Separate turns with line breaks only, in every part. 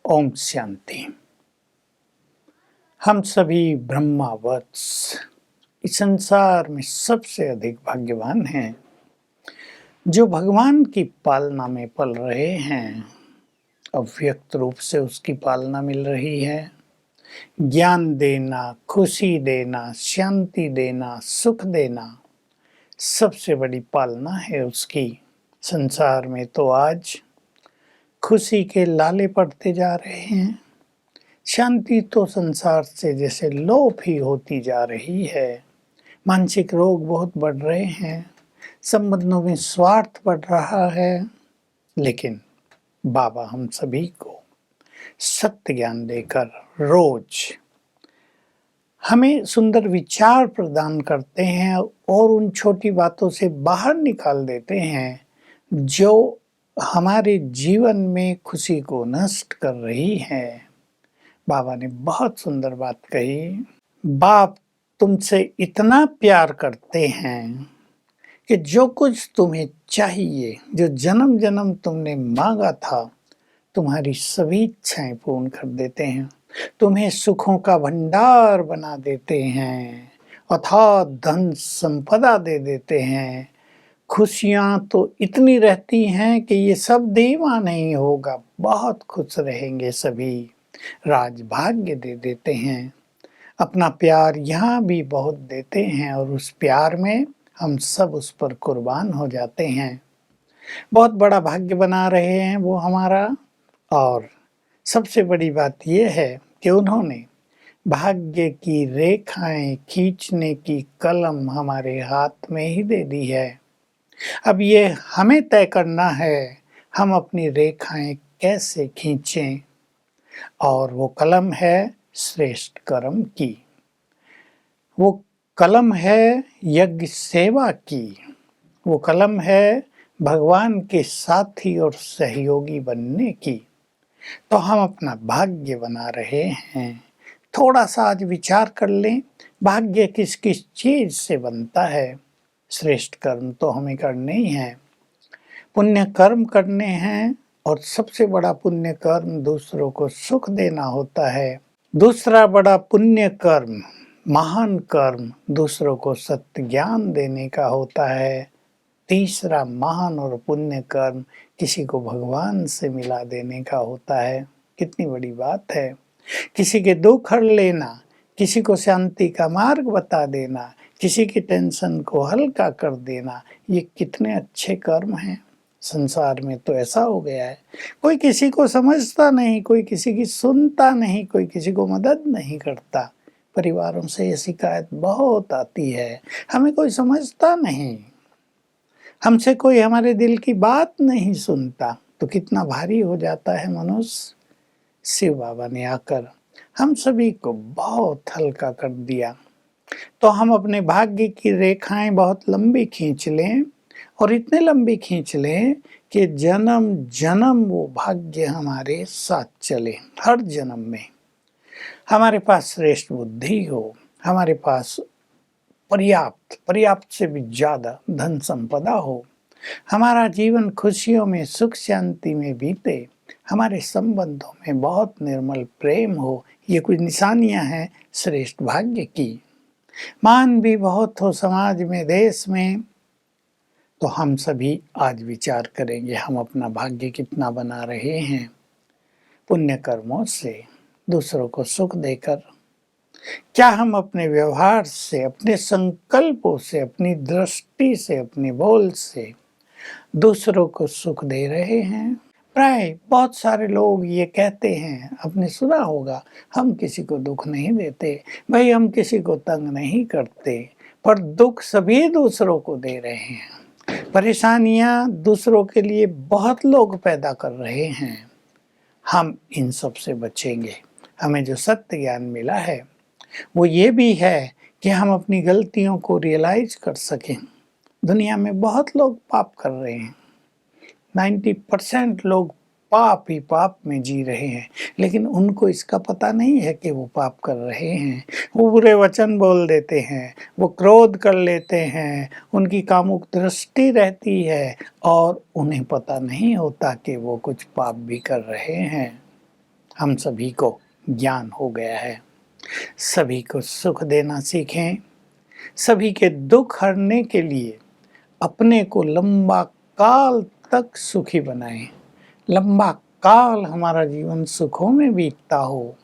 ओम शांति। हम सभी ब्रह्मावत्स इस संसार में सबसे अधिक भाग्यवान हैं जो भगवान की पालना में पल रहे हैं। अव्यक्त रूप से उसकी पालना मिल रही है। ज्ञान देना, खुशी देना, शांति देना, सुख देना सबसे बड़ी पालना है उसकी। संसार में तो आज खुशी के लाले पड़ते जा रहे हैं। शांति तो संसार से जैसे लोप ही होती जा रही है। मानसिक रोग बहुत बढ़ रहे हैं, संबंधों में स्वार्थ बढ़ रहा है। लेकिन बाबा हम सभी को सत्य ज्ञान देकर रोज हमें सुंदर विचार प्रदान करते हैं और उन छोटी बातों से बाहर निकाल देते हैं जो हमारे जीवन में खुशी को नष्ट कर रही है। बाबा ने बहुत सुंदर बात कही। बाप तुमसे इतना प्यार करते हैं कि जो कुछ तुम्हें चाहिए, जो जन्म जन्म तुमने मांगा था, तुम्हारी सभी इच्छाएं पूर्ण कर देते हैं। तुम्हें सुखों का भंडार बना देते हैं, अथाह धन संपदा दे देते हैं। खुशियां तो इतनी रहती हैं कि ये सब देवा नहीं होगा, बहुत खुश रहेंगे सभी। राजभाग्य दे देते हैं। अपना प्यार यहाँ भी बहुत देते हैं और उस प्यार में हम सब उस पर कुर्बान हो जाते हैं। बहुत बड़ा भाग्य बना रहे हैं वो हमारा। और सबसे बड़ी बात यह है कि उन्होंने भाग्य की रेखाएं खींचने की कलम हमारे हाथ में ही दे दी है। अब ये हमें तय करना है हम अपनी रेखाएं कैसे खींचें। और वो कलम है श्रेष्ठ कर्म की, वो कलम है यज्ञ सेवा की, वो कलम है भगवान के साथी और सहयोगी बनने की। तो हम अपना भाग्य बना रहे हैं। थोड़ा सा आज विचार कर लें, भाग्य किस किस चीज से बनता है। श्रेष्ठ कर्म तो हमें करने ही हैं, पुण्य कर्म करने हैं। और सबसे बड़ा पुण्य कर्म दूसरों को सुख देना होता है। दूसरा बड़ा पुण्य कर्म, महान कर्म दूसरों को सत्य ज्ञान देने का होता है। तीसरा महान और पुण्य कर्म किसी को भगवान से मिला देने का होता है। कितनी बड़ी बात है। किसी के दुख हर लेना, किसी को शांति का मार्ग बता देना, किसी की टेंशन को हल्का कर देना, ये कितने अच्छे कर्म हैं। संसार में तो ऐसा हो गया है, कोई किसी को समझता नहीं, कोई किसी की सुनता नहीं, कोई किसी को मदद नहीं करता। परिवारों से ये शिकायत बहुत आती है, हमें कोई समझता नहीं, हमसे कोई हमारे दिल की बात नहीं सुनता। तो कितना भारी हो जाता है मनुष्य। शिव बाबा ने आकर हम सभी को बहुत हल्का कर दिया। तो हम अपने भाग्य की रेखाएं बहुत लंबी खींच लें, और इतने लंबी खींच लें कि जन्म जन्म वो भाग्य हमारे साथ चले। हर जन्म में हमारे पास श्रेष्ठ बुद्धि हो, हमारे पास पर्याप्त से भी ज्यादा धन संपदा हो, हमारा जीवन खुशियों में सुख शांति में बीते, हमारे संबंधों में बहुत निर्मल प्रेम हो। ये कुछ निशानियां हैं श्रेष्ठ भाग्य की। मान भी बहुत हो समाज में, देश में। तो हम सभी आज विचार करेंगे हम अपना भाग्य कितना बना रहे हैं पुण्य कर्मों से, दूसरों को सुख देकर। क्या हम अपने व्यवहार से, अपने संकल्पों से, अपनी दृष्टि से, अपने बोल से दूसरों को सुख दे रहे हैं। प्राय बहुत सारे लोग ये कहते हैं, आपने सुना होगा, हम किसी को दुख नहीं देते, भाई हम किसी को तंग नहीं करते। पर दुख सभी दूसरों को दे रहे हैं। परेशानियां दूसरों के लिए बहुत लोग पैदा कर रहे हैं। हम इन सब से बचेंगे। हमें जो सत्य ज्ञान मिला है वो ये भी है कि हम अपनी गलतियों को रियलाइज कर सकें। दुनिया में बहुत लोग पाप कर रहे हैं, 90% लोग पाप ही पाप में जी रहे हैं, लेकिन उनको इसका पता नहीं है कि वो पाप कर रहे हैं। वो बुरे वचन बोल देते हैं, वो क्रोध कर लेते हैं, उनकी कामुक दृष्टि रहती है और उन्हें पता नहीं होता कि वो कुछ पाप भी कर रहे हैं। हम सभी को ज्ञान हो गया है। सभी को सुख देना सीखें, सभी के दुख हरने के लिए अपने को लंबा काल तक सुखी बनाएं। लंबा काल हमारा जीवन सुखों में बीतता हो,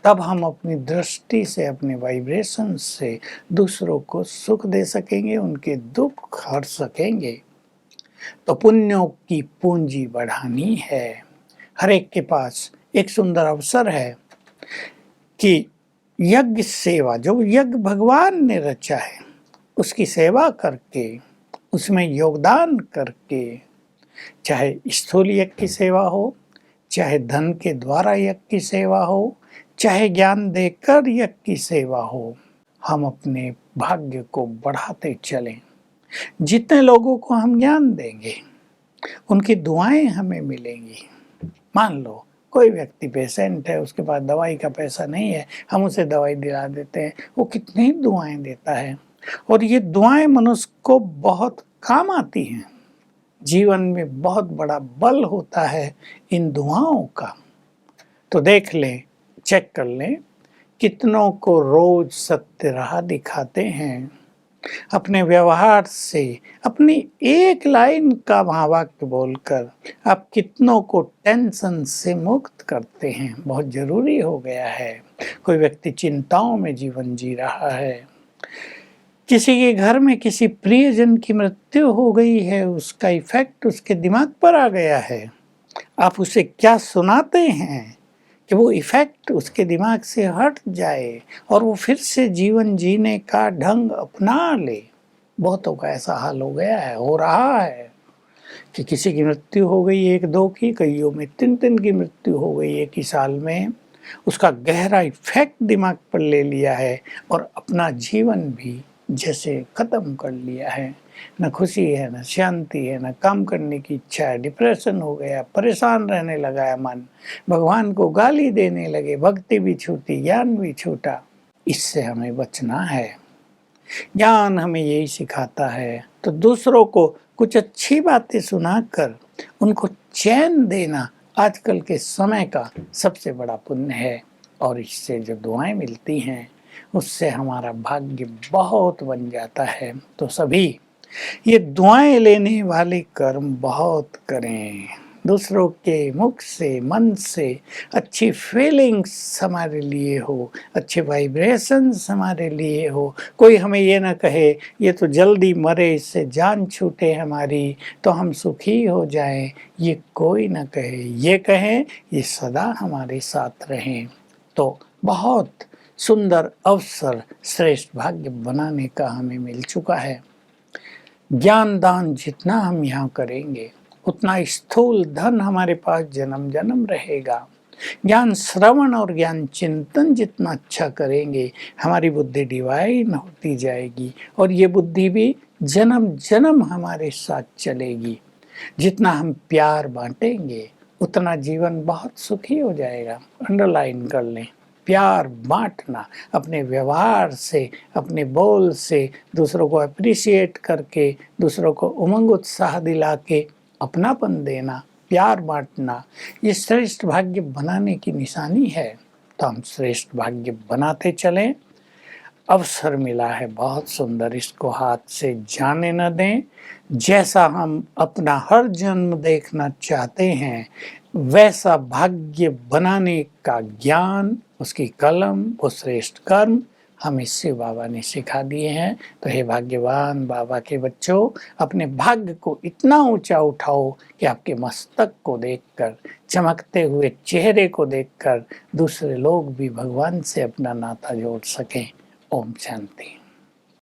तब हम अपनी दृष्टि से, अपने वाइब्रेशन से दूसरों को सुख दे सकेंगे, उनके दुख हर सकेंगे। तो पुण्यों की पूंजी बढ़ानी है। हर एक के पास एक सुंदर अवसर है कि यज्ञ सेवा, जो यज्ञ भगवान ने रचा है, उसकी सेवा करके, उसमें योगदान करके, चाहे स्थूल यज्ञ की सेवा हो, चाहे धन के द्वारा यज्ञ की सेवा हो, चाहे ज्ञान देकर यज्ञ की सेवा हो, हम अपने भाग्य को बढ़ाते चलें। जितने लोगों को हम ज्ञान देंगे, उनकी दुआएं हमें मिलेंगी। मान लो कोई व्यक्ति पेशेंट है, उसके पास दवाई का पैसा नहीं है, हम उसे दवाई दिला देते हैं, वो कितनी दुआएं देता है, और ये दुआएं मनुष्य को बहुत काम आती हैं। जीवन में बहुत बड़ा बल होता है इन दुआओं का। तो देख लें, चेक कर लें, कितनों को रोज सत्य राह दिखाते हैं। अपने व्यवहार से, अपनी एक लाइन का महावाक्य बोलकर आप कितनों को टेंशन से मुक्त करते हैं। बहुत जरूरी हो गया है। कोई व्यक्ति चिंताओं में जीवन जी रहा है, किसी के घर में किसी प्रियजन की मृत्यु हो गई है, उसका इफेक्ट उसके दिमाग पर आ गया है। आप उसे क्या सुनाते हैं कि वो इफेक्ट उसके दिमाग से हट जाए और वो फिर से जीवन जीने का ढंग अपना ले। बहुतों का ऐसा हाल हो गया है, हो रहा है कि किसी की मृत्यु हो गई, एक दो की, कईयों में तीन तीन की मृत्यु हो गई एक ही साल में। उसका गहरा इफेक्ट दिमाग पर ले लिया है और अपना जीवन भी जैसे खत्म कर लिया है। न खुशी है, न शांति है, न काम करने की इच्छा है, डिप्रेशन हो गया, परेशान रहने लगा है मन, भगवान को गाली देने लगे, भक्ति भी छूटी, ज्ञान भी छूटा। इससे हमें बचना है। ज्ञान हमें यही सिखाता है। तो दूसरों को कुछ अच्छी बातें सुनाकर उनको चैन देना आजकल के समय का सबसे बड़ा पुण्य है। और इससे जो दुआएं मिलती हैं, उससे हमारा भाग्य बहुत बन जाता है। तो सभी ये दुआएं लेने वाले कर्म बहुत करें। दूसरों के मुख से, मन से अच्छी फीलिंग्स हमारे लिए हो, अच्छे वाइब्रेशंस हमारे लिए हो। कोई हमें ये ना कहे ये तो जल्दी मरे, इससे जान छूटे हमारी, तो हम सुखी हो जाएं। ये कोई ना कहे, ये कहें ये सदा हमारे साथ रहें। तो बहुत सुंदर अवसर, श्रेष्ठ भाग्य बनाने का हमें मिल चुका है। ज्ञान दान जितना हम यहाँ करेंगे, उतना स्थूल धन हमारे पास जन्म जन्म रहेगा। ज्ञान श्रवण और ज्ञान चिंतन जितना अच्छा करेंगे, हमारी बुद्धि डिवाइन होती जाएगी और ये बुद्धि भी जन्म जन्म हमारे साथ चलेगी। जितना हम प्यार बांटेंगे, उतना जीवन बहुत सुखी हो जाएगा। अंडरलाइन कर लें, प्यार बांटना, अपने व्यवहार से, अपने बोल से, दूसरों को अप्रिशिएट करके, दूसरों को उमंग उत्साह दिला के अपनापन देना, प्यार बांटना, ये श्रेष्ठ भाग्य बनाने की निशानी है। तो हम श्रेष्ठ भाग्य बनाते चलें। अवसर मिला है बहुत सुंदर, इसको हाथ से जाने न दें। जैसा हम अपना हर जन्म देखना चाहते हैं, वैसा भाग्य बनाने का ज्ञान, उसकी कलम, वो श्रेष्ठ कर्म हमें शिव बाबा ने सिखा दिए हैं। तो हे भाग्यवान बाबा के बच्चों, अपने भाग्य को इतना ऊंचा उठाओ कि आपके मस्तक को देखकर, चमकते हुए चेहरे को देखकर दूसरे लोग भी भगवान से अपना नाता जोड़ सकें। ओम शांति।